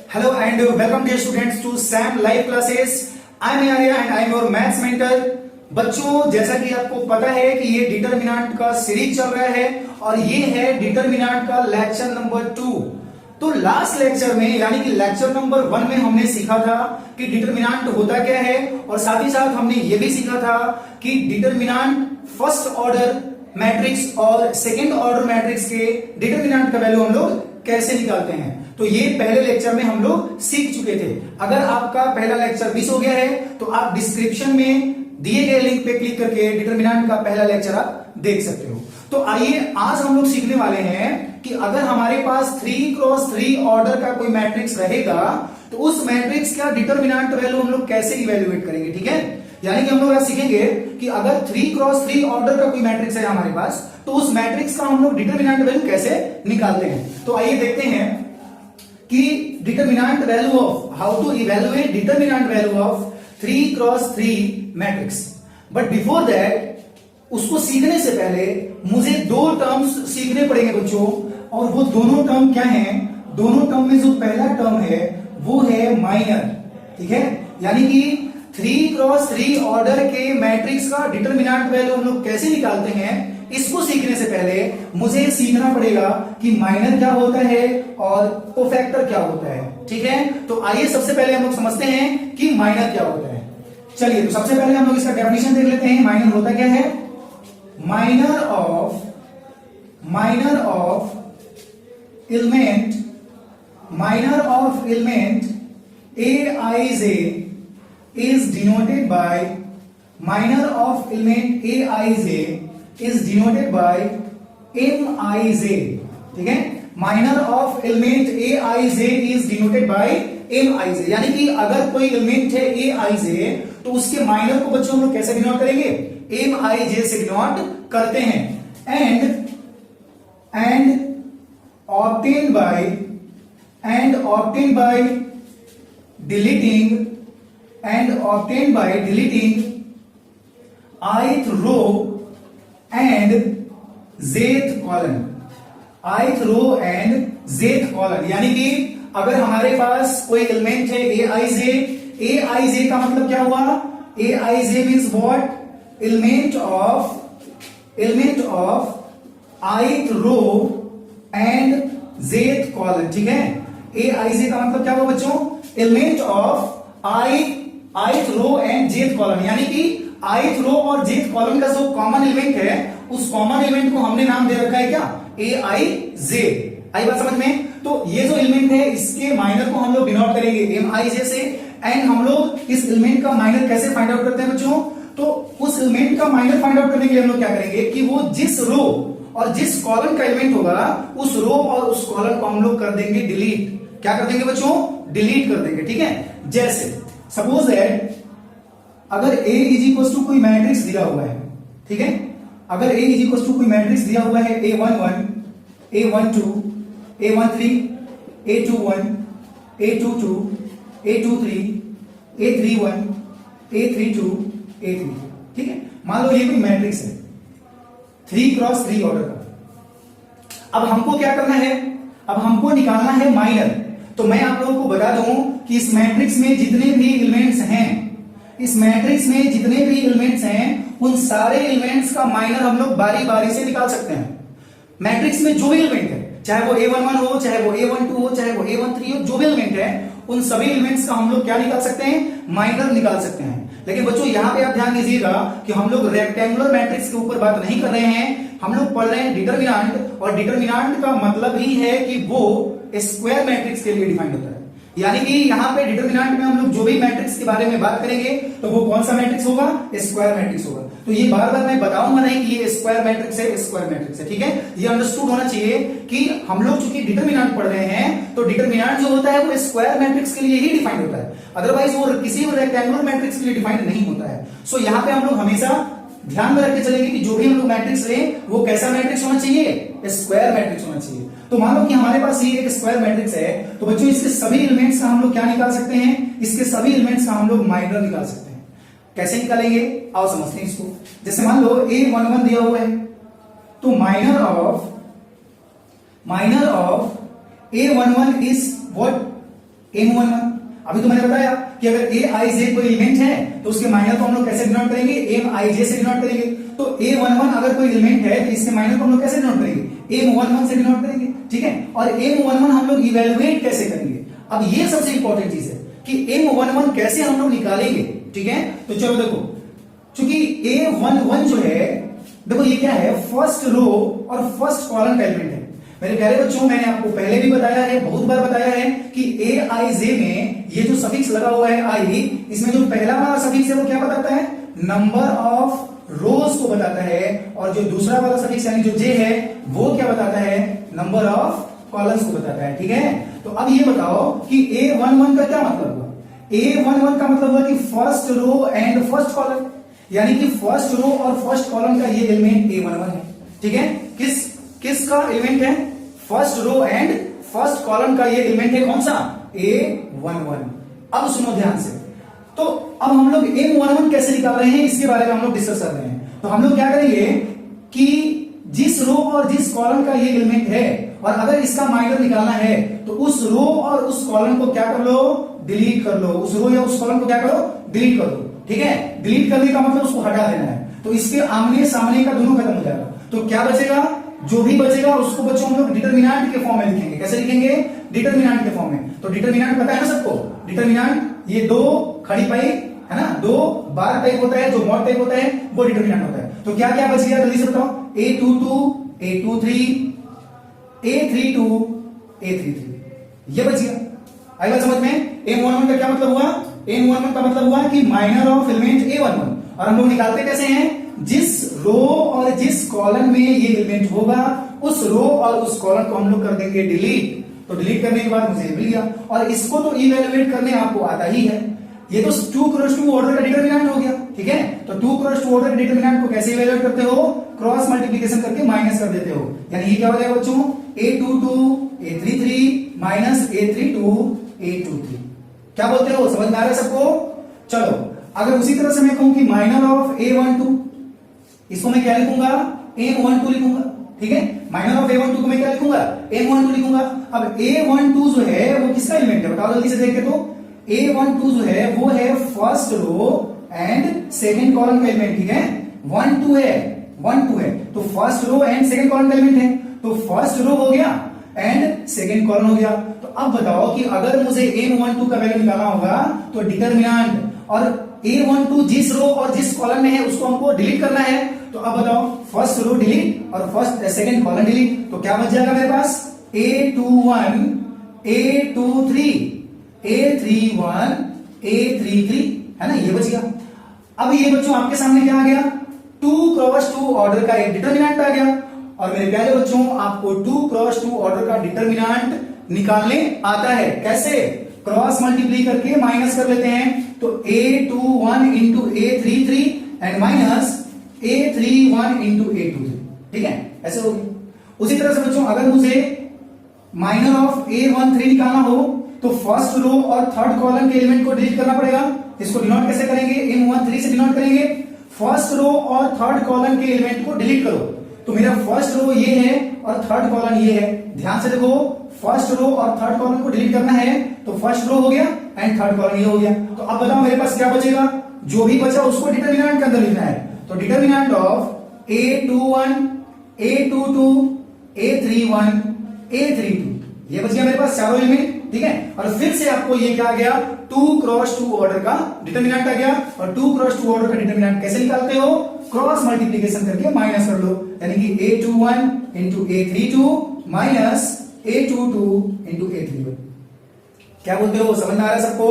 Hello and welcome dear students to SAM live classes. I am Arya and I am your maths mentor. बच्चों, जैसा कि आपको पता है कि ये डिटरमिनेंट का सीरीज चल रहा है और ये है डिटरमिनेंट का लेक्चर नंबर 2। तो लास्ट लेक्चर में यानी कि लेक्चर नंबर 1 में हमने सीखा था कि डिटरमिनेंट होता क्या है और साथ ही साथ हमने ये भी सीखा था कि डिटरमिनेंट फर्स्ट ऑर्डर मैट्रिक्स और सेकेंड ऑर्डर मैट्रिक्स के डिटरमिनेंट का वैल्यू हम लोग कैसे निकालते हैं। तो ये पहले लेक्चर में हम लोग सीख चुके थे। अगर आपका पहला लेक्चर मिस हो गया है तो आप डिस्क्रिप्शन में दिए गए लिंक पे क्लिक करके डिटरमिनेंट का पहला लेक्चर आप देख सकते हो। तो आइए आज हम लोग सीखने वाले हैं कि अगर हमारे पास 3x3 ऑर्डर का कोई मैट्रिक्स रहेगा तो उस मैट्रिक्स का डिटरमिनेंट वैल्यू हम लोग कैसे इवेल्युएट करेंगे। ठीक है, यानी कि हम लोग आज सीखेंगे कि अगर 3x3 ऑर्डर का कोई मैट्रिक्स है हमारे पास तो उस मैट्रिक्स का हम लोग डिटरमिनेंट वैल्यू कैसे निकालते हैं। तो आइए देखते हैं कि determinant value of how to evaluate determinant value of 3x3 matrix. But before that उसको सीखने से पहले मुझे दो टर्म्स सीखने पड़ेंगे बच्चों, और वो दोनों टर्म क्या हैं। दोनों टर्म में जो पहला टर्म है वो है माइनर। ठीक है, यानी कि 3x3 ऑर्डर के मैट्रिक्स का डिटरमिनेंट वैल्यू हम लोग कैसे निकालते हैं, इसको सीखने से पहले मुझे सीखना पड़ेगा कि माइनर क्या होता है और कोफैक्टर क्या होता है। ठीक है, तो आइए सबसे पहले हम लोग समझते हैं कि माइनर क्या होता है। चलिए, तो सबसे पहले हम लोग इसका डेफिनेशन देख लेते हैं। माइनर होता क्या है। Minor of element Aij is denoted by Mij। ठीक है, minor of element Aij is denoted by Mij, यानी कि अगर कोई एलिमेंट है Aij तो उसके माइनर को बच्चों हम लोग कैसे डिनोट करेंगे, Mij से डिनोट करते हैं। And obtain bye deleting ith row and jth column. यानी कि अगर हमारे पास कोई एलिमेंट है Aij का मतलब क्या हुआ। Aij means what, element of ith row and jth column. ठीक है, Aij का मतलब क्या हुआ बच्चों, element of ith row and jth column, यानी कि ith रो और jth कॉलम का जो कॉमन एलिमेंट है उस कॉमन एलिमेंट को हमने नाम दे रखा है क्या, Aij। आई बात समझ में। तो ये जो एलिमेंट है इसके माइनर को हम लोग डिनोट करेंगे Mij से। एंड हम लोग इस एलिमेंट का माइनर कैसे फाइंड आउट करते हैं बच्चों, तो उस एलिमेंट का माइनर फाइंड आउट करने के लिए हम लोग क्या करेंगे कि वो जिस रो और जिस कॉलम का एलिमेंट होगा उस रो और उस कॉलम को हम लोग कर देंगे डिलीट। क्या कर देंगे बच्चों, डिलीट कर देंगे। ठीक है, जैसे सपोज दैट अगर A इज इक्वल टू कोई मैट्रिक्स दिया हुआ है। ठीक है, अगर A इज इक्वल टू कोई मैट्रिक्स दिया हुआ है A11, A12, A13, A21, A22, A23, A31, A32, A33। ठीक है, मान लो ये कोई मैट्रिक्स है 3x3 ऑर्डर का। अब हमको क्या करना है, अब हमको निकालना है माइनर। तो मैं आप लोगों को बता दूं कि इस मैट्रिक्स में जितने भी एलिमेंट्स हैं उन सारे एलिमेंट्स का माइनर हम लोग बारी बारी से निकाल सकते हैं। मैट्रिक्स में जो भी एलिमेंट है, चाहे वो A11 हो, चाहे वो A12 हो, चाहे वो A13 हो, जो भी एलिमेंट है उन सभी एलिमेंट्स का हम लोग क्या निकाल सकते हैं, माइनर निकाल सकते हैं। लेकिन बच्चों यहाँ पे आप ध्यान दीजिएगा कि हम लोग रेक्टेंगुलर मैट्रिक्स के ऊपर बात नहीं कर रहे हैं, हम लोग पढ़ रहे हैं डिटरमिनेंट। और डिटरमिनेंट का मतलब ही है कि वो स्क्वायर मैट्रिक्स के लिए डिफाइंड होता है। यानी कि यहाँ पे डिटरमिनेंट में हम लोग जो भी मैट्रिक्स के बारे में बात करेंगे तो वो कौन सा मैट्रिक्स होगा, स्क्वायर मैट्रिक्स होगा। तो ये बार बार मैं बताऊंगा नहीं कि ये स्क्वायर मैट्रिक्स है। ठीक है, ये अंडरस्टूड होना चाहिए कि हम लोग चूंकि डिटरमिनेंट पढ़ रहे हैं तो डिटरमिनेंट जो होता है वो स्क्वायर मैट्रिक्स के लिए ही डिफाइंड होता है, अदरवाइज वो किसी भी रेक्टेंगुलर मैट्रिक्स के लिए डिफाइंड नहीं होता है। सो यहाँ पे हम लोग हमेशा ध्यान में रख के चलेंगे कि जो भी हम लोग मैट्रिक्स लें वो कैसा मैट्रिक्स होना चाहिए, स्क्वायर मैट्रिक्स होना चाहिए। तो मान लो कि हमारे पास ये एक स्क्वायर मैट्रिक्स है, तो बच्चों इसके सभी एलिमेंट्स का हम लोग क्या निकाल सकते हैं, इसके सभी एलिमेंट्स का हम लोग माइनर निकाल सकते हैं। कैसे निकालेंगे आओ समझते हैं इसको। जैसे मान लो A11 दिया हुआ है, तो minor of A11 is what, M11। अभी तो मैंने बताया कि अगर Aij कोई एलिमेंट है तो उसके माइनर को हम लोग कैसे डिनोट करेंगे, Mij से डिनोट करेंगे। तो A11 अगर कोई एलिमेंट है तो इसके माइनर को हम लोग कैसे डिनोट करेंगे, M11 से डिनोट करेंगे, ठीक है। और M11 हम लोग इवेलुएट कैसे करेंगे, अब ये सबसे इंपॉर्टेंट चीज है कि M11 कैसे हम लोग निकालेंगे, ठीक है। तो चलो देखो, चूंकि A11 जो है, देखो ये क्या है, फर्स्ट रो और फर्स्ट कॉलम का एलिमेंट है। मेरे प्यारे बच्चों, मैंने आपको पहले भी बताया है, बहुत बार बताया है कि Aij में ये जो सफिक्स लगा हुआ है आई, इसमें जो पहला वाला सफिक्स है वो क्या बताता है, नंबर ऑफ रोज को बताता है, और जो दूसरा वाला सफिक्स यानी जो जे है वो क्या बताता है, नंबर ऑफ कॉलम्स को बताता है, ठीक है। तो अब ये बताओ कि A11 का क्या मतलब हुआ, A11 का मतलब हुआ कि first row and first column, यानी कि फर्स्ट रो और फर्स्ट कॉलम का ये एलिमेंट A11 है, ठीक है। किसका एलिमेंट है, first row and first column का ये एलिमेंट है, कौन सा, A11। अब सुनो ध्यान से, तो अब हम लोग M11 कैसे निकाल रहे हैं इसके बारे में हम लोग डिस्कस कर रहे हैं। तो हम लोग क्या करेंगे कि जिस रो और जिस कॉलम का ये एलिमेंट है और अगर इसका माइनर निकालना है तो उस रो और उस कॉलम को क्या कर लो, डिलीट कर लो, उस रो या उस कॉलम को क्या करो, डिलीट कर दो, ठीक है। डिलीट करने का मतलब उसको हटा देना है, तो इसके आमने सामने का दोनों खत्म हो जाएगा। तो क्या बचेगा, जो भी बचेगा उसको बच्चों हम लोग डिटरमिनेंट के फॉर्म में लिखेंगे। कैसे लिखेंगे, डिटरमिनेंट के फॉर्म में। तो डिटरमिनेंट पता है ना सबको, डिटरमिनेंट ये दो खड़ी पाई है ना, दो बार टाइप होता है, जो मॉड टाइप होता है वो डिटरमिनेंट होता है। तो क्या क्या बच गया जल्दी से बताओ, A22, A23, A32, A33, ये बच गया। आई बात समझ में। M11 का क्या मतलब हुआ, M11 का मतलब हुआ कि माइनर ऑफ एलिमेंट A11, और हम लोग निकालते कैसे हैं, जिस रो और जिस कॉलम में ये एलिमेंट होगा उस रो और उस कॉलम को हम लोग कर देंगे डिलीट। तो डिलीट करने के बाद मुझे मिल गया, और इसको तो इवैल्यूएट करने आपको आता ही है। ये तो 2 क्रॉस 2 ऑर्डर का डिटरमिनेंट हो गया, ठीक है। तो 2 क्रॉस 2 ऑर्डर के डिटरमिनेंट को कैसे इवैल्यूएट करते हो, क्रॉस मल्टीप्लिकेशन करके माइनस कर देते हो। यानी ये क्या हो जाएगा बच्चों, A22 A33 minus A32 A23। क्या बोलते हो, समझ में आ रहा है सबको। चलो अगर उसी तरह से मैं कहूं कि माइनर ऑफ A12, इसको मैं क्या लिखूंगा, M12 लिखूंगा, ठीक है। माइनर ऑफ A12 को मैं क्या लिखूंगा, M12 लिखूंगा। अब A12 जो है वो किसका एलिमेंट है बताओ जल्दी से देख के। तो A12 जो है वो है first row and second column का एलिमेंट, ठीक है। 1 2 है, 1 2 है, तो first row and second column का एलिमेंट है। तो फर्स्ट रो हो गया एंड सेकंड कॉलम हो गया। तो अब बताओ कि अगर मुझे M12 का वैल्यू निकालना होगा तो डिटरमिनेंट और A12 जिस रो और जिस कॉलम में है उसको हमको डिलीट करना है। तो अब बताओ, फर्स्ट रो डिलीट और फर्स्ट सेकंड कॉलम डिलीट, तो क्या बच जाएगा मेरे पास, A21 A23 A31 A33, है ना, ये बच गया। अब ये बच्चों आपके सामने क्या आ गया, 2 क्रॉस 2 ऑर्डर का एक डिटरमिनेंट आ गया। और मेरे प्यारे बच्चों आपको 2 क्रॉस 2 ऑर्डर का डिटरमिनेंट निकालने आता है, कैसे, क्रॉस मल्टीप्लाई करके माइनस कर लेते हैं। तो A21 into A33 and minus A31 into A23, ठीक है, ऐसे हो गया। उसी तरह से बच्चों अगर मुझे माइनर ऑफ A13 निकालना हो तो फर्स्ट रो और थर्ड कॉलम के एलिमेंट को डिलीट करना पड़ेगा। इसको डिनोट कैसे करेंगे, M13 से डिनोट करेंगे। फर्स्ट रो और थर्ड कॉलम के एलिमेंट को डिलीट करो, तो मेरा फर्स्ट रो ये है और थर्ड कॉलम ये है। ध्यान से देखो, फर्स्ट रो और थर्ड कॉलम को डिलीट करना है तो फर्स्ट रो हो गया एंड थर्ड कॉलम ये हो गया। तो अब बताओ मेरे पास क्या बचेगा, जो भी बचा उसको डिटरमिनेंट के अंदर लिखना है। तो determinant of A21 A22 A31 A32, ये बच गया मेरे पास चारों एलिमेंट, ठीक है। और फिर से आपको ये क्या आ गया, 2 क्रॉस 2 ऑर्डर का डिटरमिनेंट आ गया। और 2 क्रॉस 2 ऑर्डर का डिटरमिनेंट कैसे निकालते हो, क्रॉस मल्टीप्लिकेशन करके माइनस कर लो, यानी कि A21 into A32 minus A22 into A31। क्या बोलते हो, समझ में आ रहा है सबको।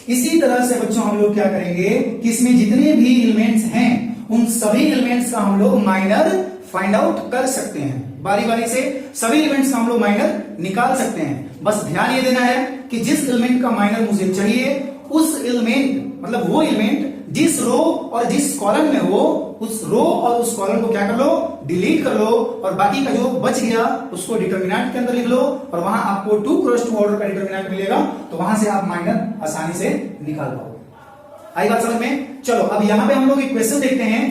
इसी तरह से बच्चों हम लोग क्या करेंगे कि इसमें जितने भी एलिमेंट्स हैं उन सभी एलिमेंट्स का हम लोग माइनर फाइंड आउट कर सकते हैं। बारी बारी से सभी एलिमेंट्स का हम लोग माइनर निकाल सकते हैं। बस ध्यान ये देना है कि जिस एलिमेंट का माइनर मुझे चाहिए उस एलिमेंट, मतलब वो एलिमेंट जिस रो और जिस कॉलम में हो उस रो और उस कॉलम को क्या कर लो, डिलीट कर लो, और बाकी का जो बच गया उसको डिटरमिनेंट के अंदर लिख लो, और वहां आपको 2 क्रॉस 2 ऑर्डर का डिटरमिनेंट मिलेगा। तो वहां से आप माइनर आसानी से निकाल पाओगे। आई बात समझ में। चलो अब यहां पे हम लोग एक क्वेश्चन देखते हैं।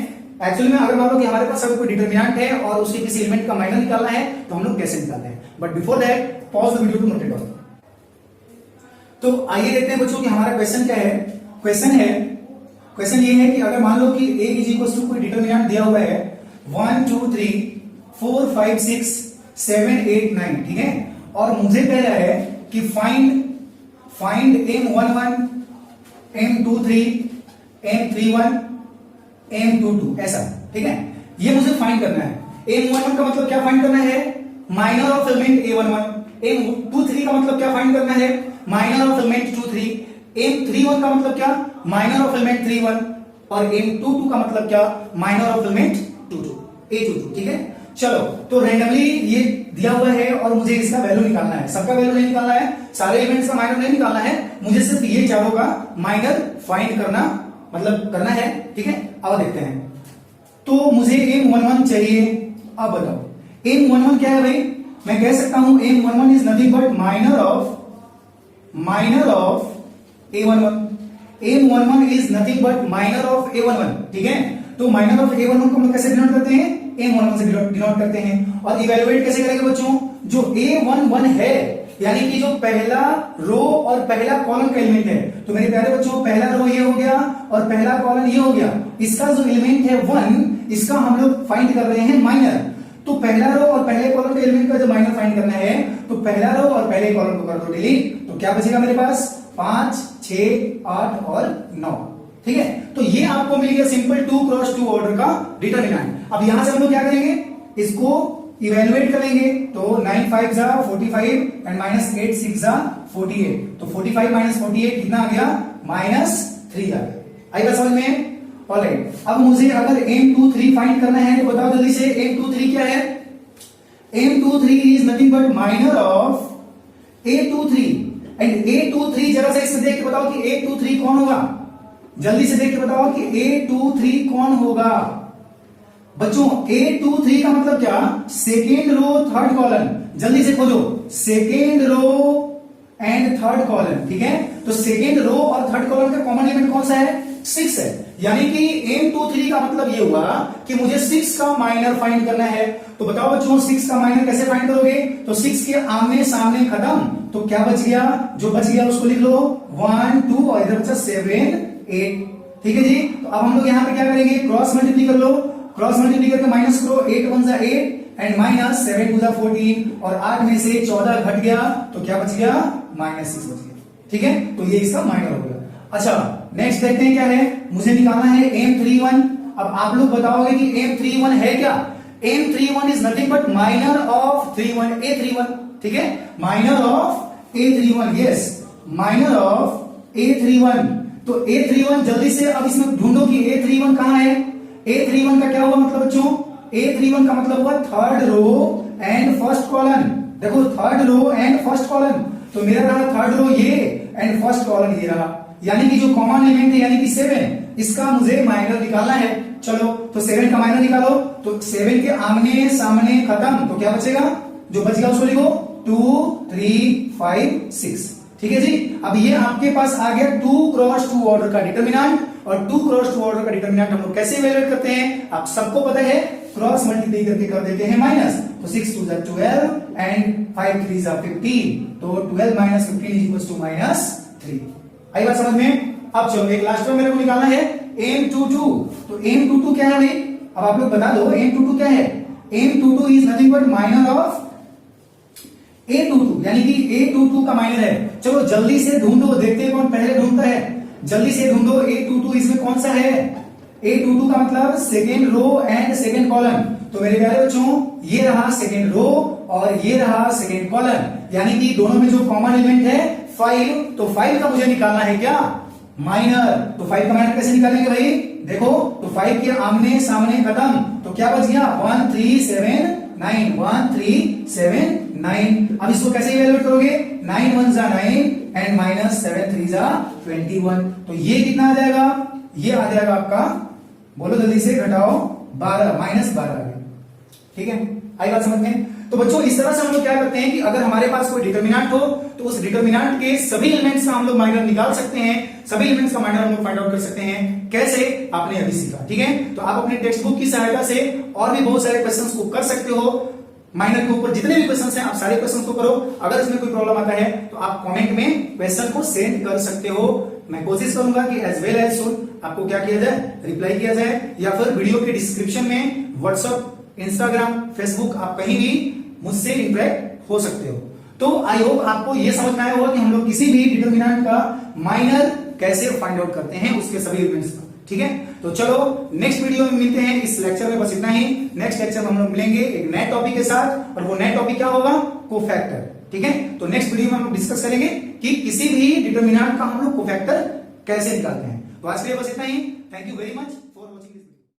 एक्चुअली में अगर मान लो कि हमारे पास अगर कोई डिटरमिनेंट है और उसके किसी एलिमेंट का माइनर निकालना है तो हम लोग कैसे निकालते हैं। But before that pause the video to note it down. तो आइए देखते हैं बच्चों कि हमारा क्वेश्चन क्या है। क्वेश्चन ये है कि अगर मान लो कि a इज इक्वल टू कोई डिटरमिनेंट दिया हुआ है 1 2 3 4 5 6 7 8 9, ठीक है, और मुझे कह रहा है कि find m11 m23 m31 m22 ऐसा, ठीक है। ये मुझे फाइंड करना है। m11 का मतलब क्या फाइंड करना है? Minor of element a11। m23 का मतलब क्या फाइंड करना है? Minor of element 23। m31 का मतलब क्या? Minor of element 31। और m22 का मतलब क्या? माइनर ऑफ एलिमेंट 22, ठीक है। चलो, तो रेंडमली ये दिया हुआ है और मुझे इसका वैल्यू निकालना है। सबका वैल्यू नहीं निकालना है, सारे एलिमेंट्स का माइनर नहीं निकालना है, मुझे सिर्फ ये चारों का माइनर फाइंड करना है, ठीक है। अब देखते हैं। तो मुझे m11 चाहिए। अब बताओ m11 क्या है भाई? मैं कह सकता हूं m11 is nothing but minor of a11। m11 is nothing but minor of a11, ठीक है। तो माइनर ऑफ a11 को हम कैसे डिनोट करते हैं? m11 से डिनोट करते हैं। और इवेलुएट कैसे करेंगे बच्चों? जो a11 है यानी कि जो पहला रो और पहला कॉलम का एलिमेंट है, तो मेरे प्यारे बच्चों पहला रो ये हो गया और पहला कॉलम ये हो गया। इसका जो एलिमेंट है 1, इसका हम लोग फाइंड कर रहे हैं माइनर। तो पहला रो और पहले कॉलम के एलिमेंट का जो माइनर फाइंड करना है, तो पहला रो और पहले कॉलम को कर दो डिलीट, तो क्या बचेगा मेरे पास? 5 6 8 और 9, ठीक है। तो ये आपको मिल गया सिंपल 2 क्रॉस 2 ऑर्डर का डिटरमिनेंट। अब यहां से हम लोग क्या करेंगे? इसको इवेलुएट करेंगे। तो 9 5 जा 45 एंड -8 6 जा 48। तो 45 - 48 कितना आ गया? -3 आ गया। आई बात समझ में? ऑलराइट, अब मुझे अगर m23 फाइंड करना है तो बताओ जल्दी से m23 क्या है? m23 is nothing but minor of a23 and a23 जरा से इसमें देख के बताओ कि a23 कौन होगा? जल्दी से देख के बताओ कि a23 कौन होगा? बच्चों a23 का मतलब क्या? Second row third column. जल्दी से खोजो, second row and third column, ठीक है। तो सेकेंड रो और थर्ड कॉलम का कॉमन एलिमेंट कौन सा है? 6 है। यानी कि m23 का मतलब ये हुआ कि मुझे 6 का माइनर फाइंड करना है। तो बताओ बच्चों 6 का माइनर कैसे फाइंड करोगे? तो 6 के आमने सामने खत्म, तो क्या बच गया? जो बच गया उसको लिख लो 1 2 और इधर बचा 7 8, ठीक है जी। तो अब हम लोग यहाँ पे क्या करेंगे? क्रॉस मल्टीप्लाई कर लो। क्रॉस मल्टीप्लाई करके माइनस करो, 8 1 जा 8 एंड माइनस 7 2 जा 14 और 8 में से 14 घट गया, तो क्या बच गया? -6 बच गया, ठीक है। तो ये इसका माइनर हो गया। अच्छा, नेक्स्ट देखते हैं क्या है। मुझे निकालना है m31। अब आप लोग बताओगे कि m31 है क्या? m31 is nothing but minor of 31 a31, ठीक है। Minor of a31, yes, minor of a31। तो a31 जल्दी से अब इसमें ढूंढो कि a31 कहां है। a31 का क्या हुआ मतलब बच्चों? a31 का मतलब हुआ third row and first column. देखो third row and first column, तो मेरा रहा थर्ड रो ये एंड फर्स्ट कॉलम ये रहा, यानी कि जो कॉमन एलिमेंट है यानी कि 7, इसका मुझे माइनर निकालना है। चलो, तो 7 का माइनर निकालो। तो 7 के आमने सामने खत्म, तो क्या बचेगा? जो बच गया उसको लिखो 2 3 5 6, ठीक है जी। अब ये आपके पास आ गया 2 क्रॉस 2 ऑर्डर का डिटरमिनेंट। और 2 क्रॉस 2 ऑर्डर का डिटरमिनेंट हम लोग कैसे इवैल्यूएट करते हैं? आप सबको पता है, क्रॉस मल्टीप्लाई करके कर देते हैं माइनस। तो 6 2 जा 12 एंड 5 3 जा 15, तो 12 - 15 इक्वल्स टू -3। आई बात समझ में? अब चलो एक लास्ट में मेरे को निकालना है m22। तो m22 क्या है भाई? अब आप लोग बता दो m22 क्या है? m22 is nothing but minor of a22, यानी कि a22 का माइनर है। चलो जल्दी से ढूंढो, देखते हैं कौन पहले ढूंढता है। जल्दी से ढूंढो a22 इसमें कौन सा है? a22 का मतलब second row and second column. तो मेरे प्यारे बच्चों ये रहा सेकेंड रो और ये रहा सेकेंड कॉलम, यानी कि दोनों में जो कॉमन एलिमेंट है 5, तो 5 का मुझे निकालना है क्या? माइनर। तो 5 का माइनर कैसे निकालेंगे भाई? देखो, तो 5 के आमने सामने खत्म, तो क्या बच गया? 1 3 7 9, 1 3 7 9। अब इसको कैसे इवैल्यूएट करोगे? 9 1 जा 9 एंड -7 3 जा 21। तो ये कितना आ जाएगा? ये आ जाएगा आपका, बोलो जल्दी से, घटाओ 12 -12 आ गया, ठीक है। आई बात समझ में? तो बच्चों इस तरह से हम लोग क्या करते हैं कि अगर हमारे पास कोई डिटरमिनेंट हो तो उस डिटरमिनेंट के सभी एलिमेंट्स का हम लोग माइनर निकाल सकते हैं, सभी एलिमेंट्स का माइनर हम लोग फाइंड आउट कर सकते हैं। कैसे? आपने अभी सीखा, ठीक है। तो आप अपने टेक्स्ट बुक की सहायता से और भी बहुत सारे क्वेश्चंस को कर सकते हो। माइनर के ऊपर जितने भी क्वेश्चन हैं आप सारे क्वेश्चन को करो। अगर इसमें कोई प्रॉब्लम आता है तो आप कमेंट में क्वेश्चन को सेंड कर सकते हो। मैं कोशिश करूंगा कि एज वेल एज सुन आपको क्या किया जाए, रिप्लाई किया जाए, या फिर वीडियो के डिस्क्रिप्शन में व्हाट्सएप, इंस्टाग्राम, फेसबुक, आप कहीं भी मुझसे इंटरेक्ट हो सकते हो। तो आई होप आपको यह समझ में आया होगा कि हम लोग किसी भी डिटरमिनेंट का माइनर कैसे फाइंड आउट करते हैं, उसके सभी एलिमेंट्स का। ठीक है, तो चलो नेक्स्ट वीडियो में मिलते हैं। इस लेक्चर में बस इतना ही। नेक्स्ट लेक्चर में हम लोग मिलेंगे एक नए टॉपिक के साथ, और वो नए टॉपिक क्या होगा, कोफैक्टर। ठीक है, तो नेक्स्ट वीडियो में हम लोग डिस्कस करेंगे कि किसी भी डिटरमिनेंट का हम लोग कोफैक्टर कैसे निकालते हैं। तो आज के लिए बस इतना ही। Thank you very much for watching this.